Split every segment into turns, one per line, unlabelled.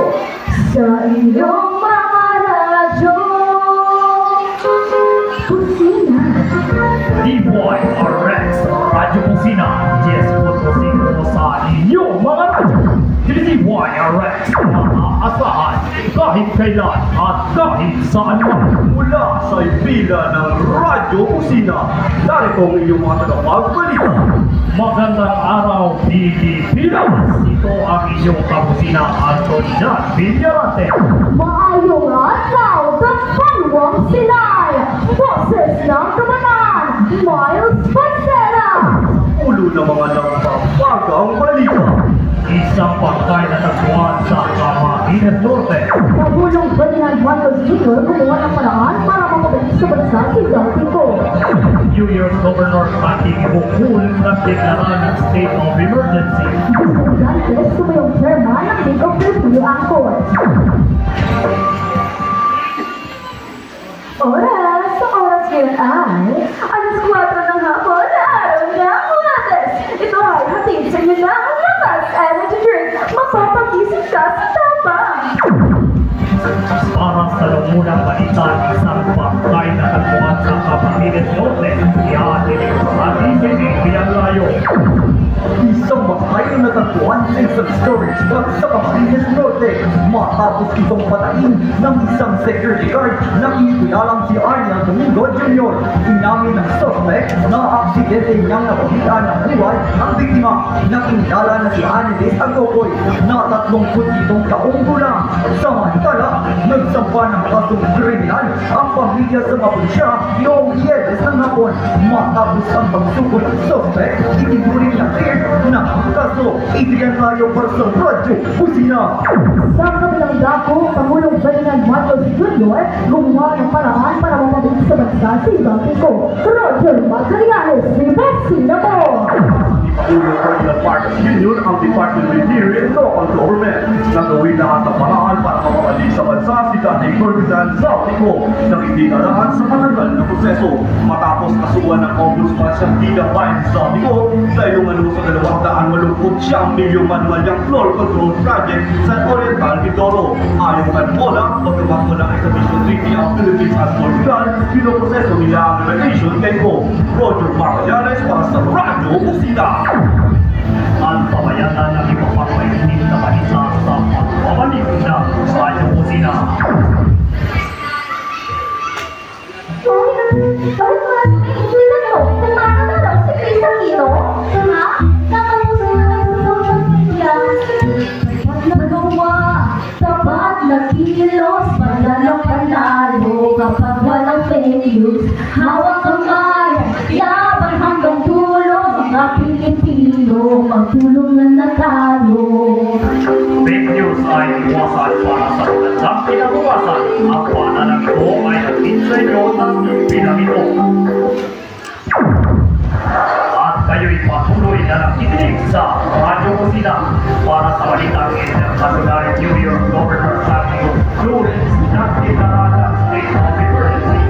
radyo. Sa inyong mga radyo. Kusina.
DYRX, Radyo Kusina. Yes, putusin ko sa inyong mga radyo. DYRX, maaasahan kahit kailan at kahit saan man.
Mula sa pila ng Radyo Kusina, narito ang iyong mga tagapagbalita.
Magandang araw, Pilipinas! Ito ang inyong kakusina, Anton Jan Villarante.
Maayong adlaw sa Panwang Silay. Boses ng Kabataan, Miles Pasera.
Ulo ng mga nagpapagang balita.
Isang pagkay na tagpuan sa Camarines Norte.
Pagulong Ferdinand Marcos Jr. gumawa ng paraan para mapabilis sa bansa si Mexico.
New York Governor Kathy Hochul nagdeklara ng state of emergency.
Estudyante sumayong chairman ng League of Filipino Actors. Sa oras ngayon ay alas 4 ng hapon na araw ng Martes. Ito ay hatid sa inyo ng Lakas Energy Drink. Mapapagising ka sa tapang.
Para sa lumunang balita, isang pagkay na tagpuan sa Camarines Norte. Ihahatid sa ating biyang layo.
Isang bakay na natagpuan sa isang storage box sa Camarines Norte matapos itong patayin ng isang security guard na inipialang si Arnia Domingo Jr. Inamin ng suspect na aksidente niyang napagitan ng buhay ang biktima na kinilala na si Anides Agocoy na 37 taong gulang. Samantala, nagsampa ng kasong kriminal ang pamilya sa mga pulisya noong Biyernes ng hapon matapos ang pagsuko ng suspect itinuring na ng kaso. Adrian Layo para sa Radyo Kusina.
Sa kabilang dako, Pangulong Ferdinand Marcos Jr. gumawa ng paraan para mapabilis sa bansa si Mexico. Roger Magallanes, Rebasina po!
Pangulong Ferdinand Marcos Jr. ang Department of Interior and Local Government na gawin lahat ng paraan para mapabilis sa bansa si dating Ferdinand Zautico na hindi karaan sa matagal na proseso matapos kasuhan ng August pa siyang bilang Zautico sa ilong sa 280 milyong manual yung floor control project sa Oriental Mindoro. Ayon kay Mola, pagkabako ng Exhibition Treaty of Philippines and Portugal, pinoproseso nila ang renovation kay Go. Roger Magallanes para sa Radyo Kusina.
Ang pamayanan ng ipapagpainit na balita sa pagbabalik ng Radyo Kusina.
Kilos, panalo panalo kapag walang fake news. Hawak kamay, laban hanggang dulo. Mga Pilipino, magtulungan na tayo.
Fake news ay iwasan para sa magandang kinabukasan. Ang pananang ito ay natin sa inyo ng bilang ito. At kayo'y patuloy na nakikinig sa Radyo Kusina para sa balitang international. New York Governor Kathy Hochul nagdeklara ng state of emergency.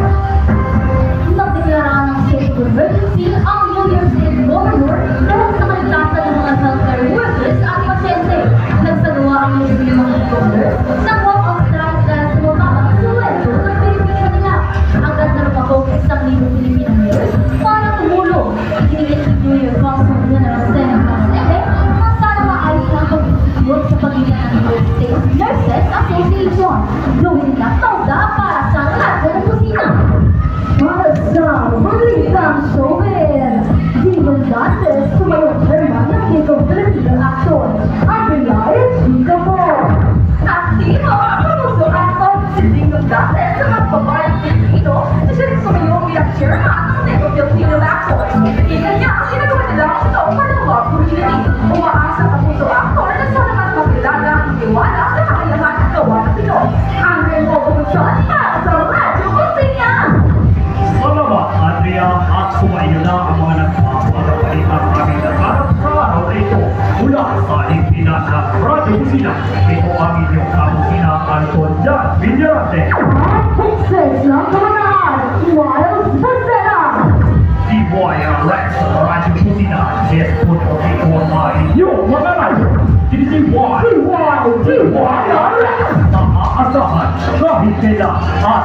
Nagdeklara ng state of emergency ang New York State Governor dahil sa kaligtasan ng mga healthcare workers at pasyente. Nagsagawa ang New York mga governors ng walk-out strike dahil sa mababang suweldo ng Pilipino nila. Agad na napag-focus ang libong Pilipino mayors para tumulong. Itinigit si New York Council General Senate Masete na sana maayos ang pag-ibig sa pagitan ng New York State Nurses Association. Gawin nila tawda para sa Radyo ng Kusina. Para sa Balitang Showbiz, Demon Dantes sumayong chairman ng League of Filipino Actors. Andrea Chica po. Aktibo ang kamusuhan ko si Demon Dantes sa magbabayang Pilipino na siya rin sumayong bilang chairman ng League of Filipino Actors. Ikan niya ang ginagawa nila ito para mga community. Umaasa ang puso actor na sana mas makilala ang tiwala sa kakayahan at gawa ng Pinoy. Ang revolution para sa Radyo Kusina.
Salamat, Andrea, at sumayo na ang mga nagpapagabalitang aming naganap sa araw na ito. Mula sa Pilipinas ng Radyo Kusina, ito ang inyong kakusina, Anton Jan Villarante.
At Princess ng Kamanaan, Miles Pasera.
DYRX, Radyo Kusina, yes, puto ito ay inyong mga radyo. Maaasahan kahit kailan at